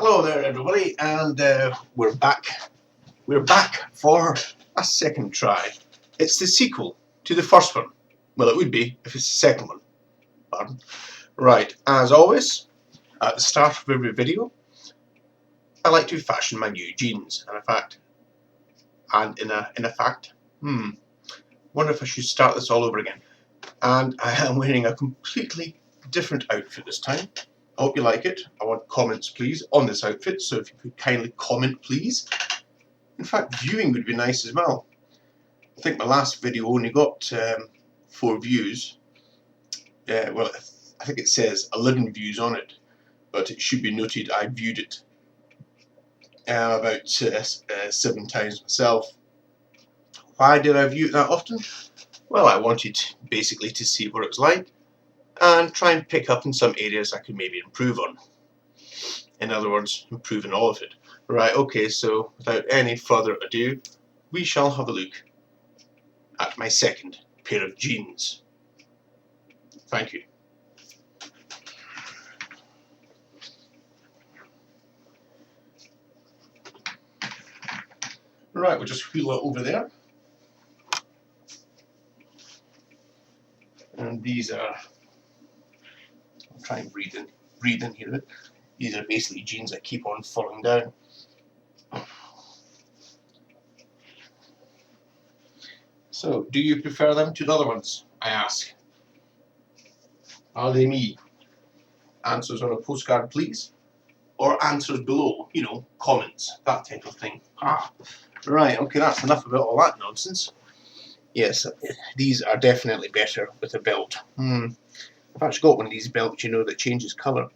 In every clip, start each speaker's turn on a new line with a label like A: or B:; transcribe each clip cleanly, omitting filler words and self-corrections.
A: Hello there, everybody, and we're back. We're back for a second try. It's the sequel to the first one. Well, it would be if it's the second one. Pardon. Right, as always, at the start of every video, I like to fashion my new jeans. And in fact, wonder if I should start this all over again. And I am wearing a completely different outfit this time. I hope you like it. I want comments, please, on this outfit. So if you could kindly comment, please. In fact, viewing would be nice as well. I think my last video only got 4 views. Well, I think it says 11 views on it, but it should be noted I viewed it about 7 times myself. Why did I view it that often? Well, I wanted basically to see what it was like and try and pick up in some areas I could maybe improve on. In other words, improve in all of it. Right, okay, so without any further ado, we shall have a look at my second pair of jeans. Thank you. Right, we'll just wheel it over there. And these are, I'll try and breathe in here. These are basically jeans that keep on falling down. So, do you prefer them to the other ones? I ask. Are they me? Answers on a postcard, please. Or answers below, you know, comments, that type of thing. Right, okay, that's enough about all that nonsense. Yes, these are definitely better with a belt. I've actually got one of these belts, you know, that changes colour.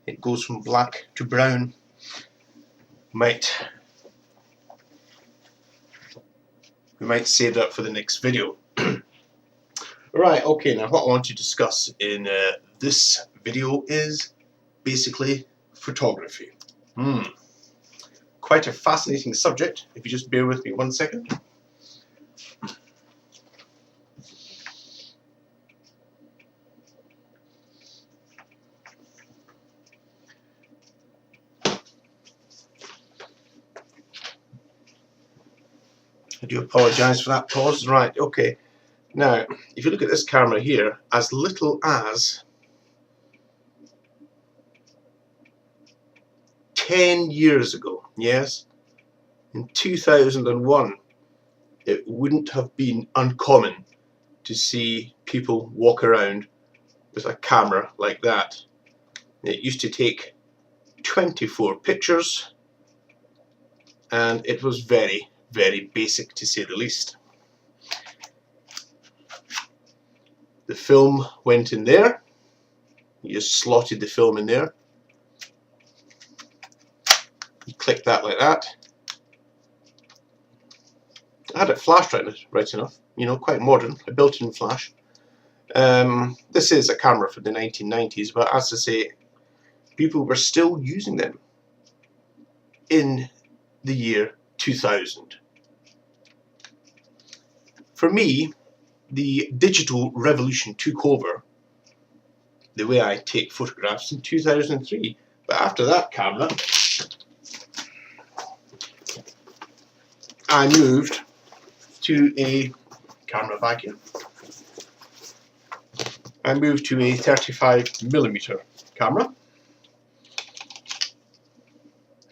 A: It goes from black to brown. We might save that for the next video. Right, okay, now what I want to discuss in this video is basically photography. Quite a fascinating subject, if you just bear with me 1 second. I do apologise for that pause. Right, okay. Now, if you look at this camera here, as little as 10 years ago, yes, in 2001, it wouldn't have been uncommon to see people walk around with a camera like that. It used to take 24 pictures, and it was very, very basic, to say the least. The film went in there. You just slotted the film in there. You click that like that. I had it flashed right enough, you know, quite modern, a built-in flash. This is a camera from the 1990s, but as I say, people were still using them in the year 2000. For me, the digital revolution took over the way I take photographs in 2003. But after that camera, I moved to a camera back here. I moved to a 35mm camera,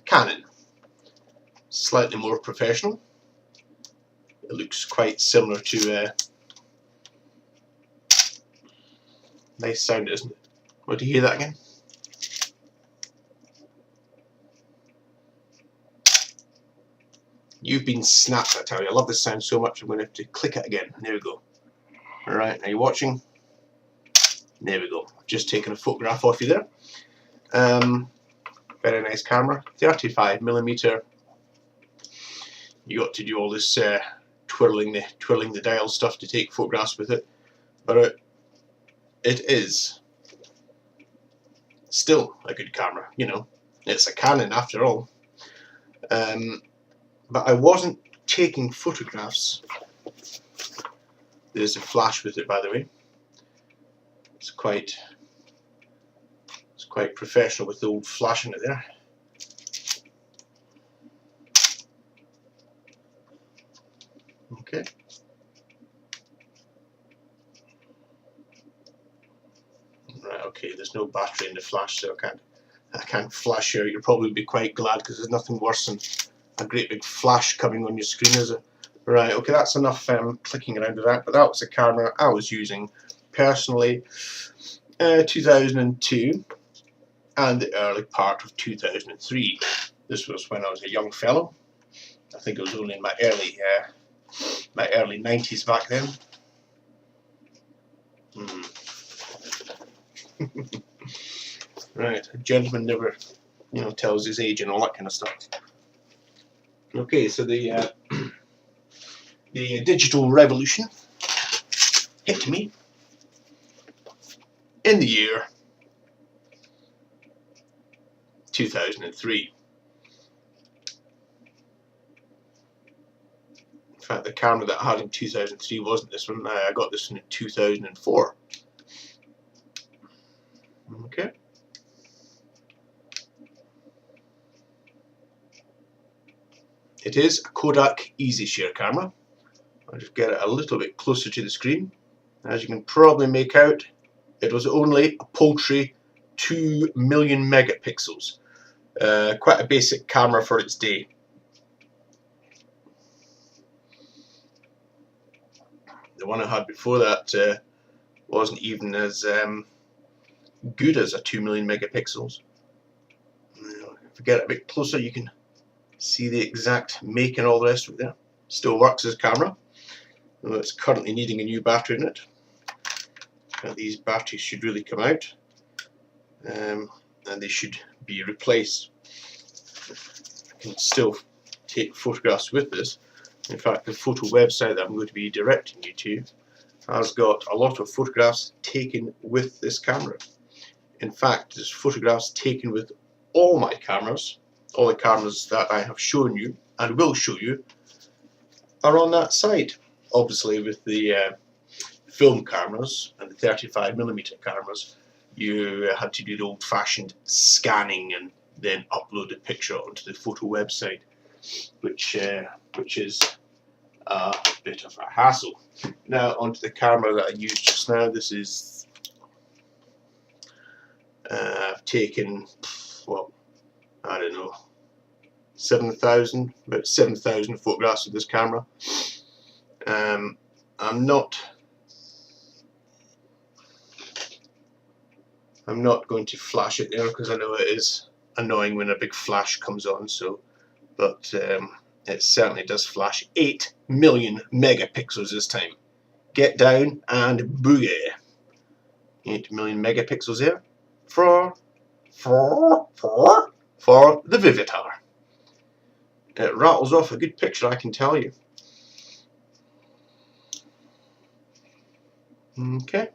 A: Canon, slightly more professional. It looks quite similar to nice sound, isn't it? Want to hear that again? You've been snapped, I tell you. I love this sound so much I'm going to have to click it again. There we go. Alright, now you're watching. There we go. I've just taken a photograph off you there. Very nice camera. 35mm. You got to do all this twirling the dial stuff to take photographs with it. But it is still a good camera, you know. It's a Canon after all. But I wasn't taking photographs. There's a flash with it, by the way. It's quite professional with the old flash in it there. Okay. Right, okay, there's no battery in the flash, so I can't flash here. You'll probably be quite glad, because there's nothing worse than a great big flash coming on your screen, is it? Right, okay, that's enough clicking around with that, but that was a camera I was using personally 2002 and the early part of 2003. This was when I was a young fellow. I think it was only in my early 90s back then. Right, a gentleman never, tells his age and all that kind of stuff. Okay, so the digital revolution hit me in the year 2003. In fact, the camera that I had in 2003 wasn't this one. I got this one in 2004. Okay. It is a Kodak EasyShare camera. I'll just get it a little bit closer to the screen. As you can probably make out, it was only a paltry 2 million megapixels. Quite a basic camera for its day. The one I had before that wasn't even as good as a 2 million megapixels. If we get it a bit closer, you can see the exact make and all the rest of it there. Still works as a camera, although it's currently needing a new battery in it. These batteries should really come out, and they should be replaced. I can still take photographs with this. In fact, the photo website that I'm going to be directing you to has got a lot of photographs taken with this camera. In fact, there's photographs taken with all my cameras. All the cameras that I have shown you and will show you are on that site. Obviously, with the film cameras and the 35mm cameras, you had to do the old-fashioned scanning and then upload the picture onto the photo website, which is a bit of a hassle. Now onto the camera that I used just now. This is I've taken, well, I don't know, about 7,000 photographs with this camera. I'm not going to flash it there, because I know it is annoying when a big flash comes on. So, but it certainly does flash 8 million megapixels this time. Get down and booyah! 8 million megapixels there for the Vivitar. It rattles off a good picture, I can tell you. Okay.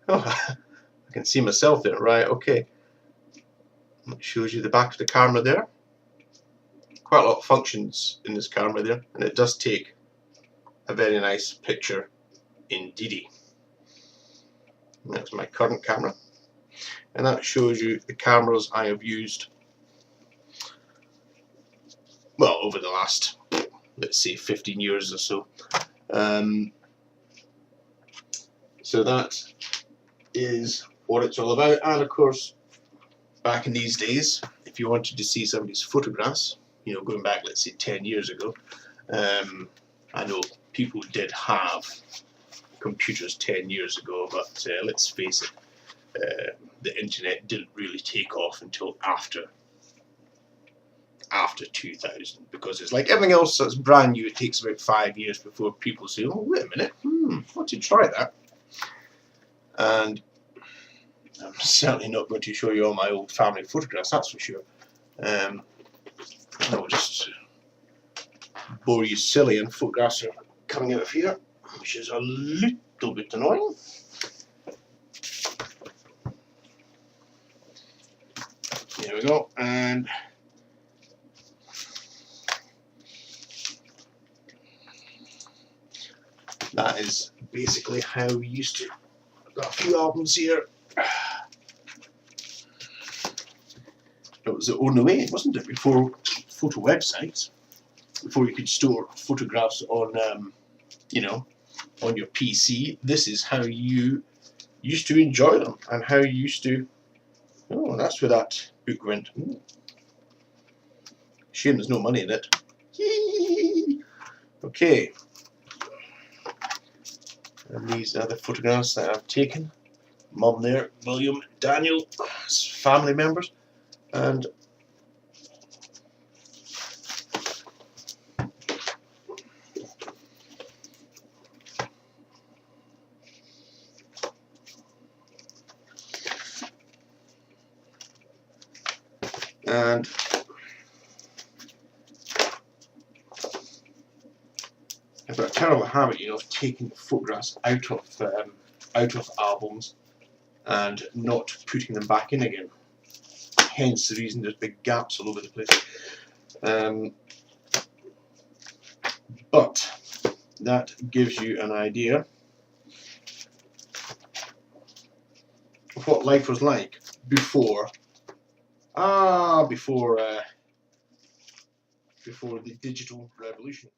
A: Oh, I can see myself there. Right, okay. It shows you the back of the camera there. Quite a lot of functions in this camera there, and it does take a very nice picture indeedy. That's my current camera, and that shows you the cameras I have used, well, over the last, let's say, 15 years or so. So that is what it's all about. And of course, back in these days, if you wanted to see somebody's photographs, going back, let's say, 10 years ago, I know people did have computers 10 years ago, but let's face it, the internet didn't really take off until after 2000, because it's like everything else that's brand new. It takes about 5 years before people say, oh, wait a minute, I want to try that. And I'm certainly not going to show you all my old family photographs, that's for sure. I will just bore you silly, and photographs are coming out of here, which is a little bit annoying. There we go, and that is basically how we used to. I've got a few albums here. It was the only way, wasn't it, before photo websites? before you could store photographs on, you know, on your PC. This is how you used to enjoy them and how you used to. Oh, that's where that book went. Ooh. Shame there's no money in it. Okay. And these are the photographs that I've taken. Mum there, William, Daniel, family members, and I've got a terrible habit, you know, of taking photographs out of albums and not putting them back in again. Hence the reason there's big gaps all over the place. But that gives you an idea of what life was like before the digital revolution.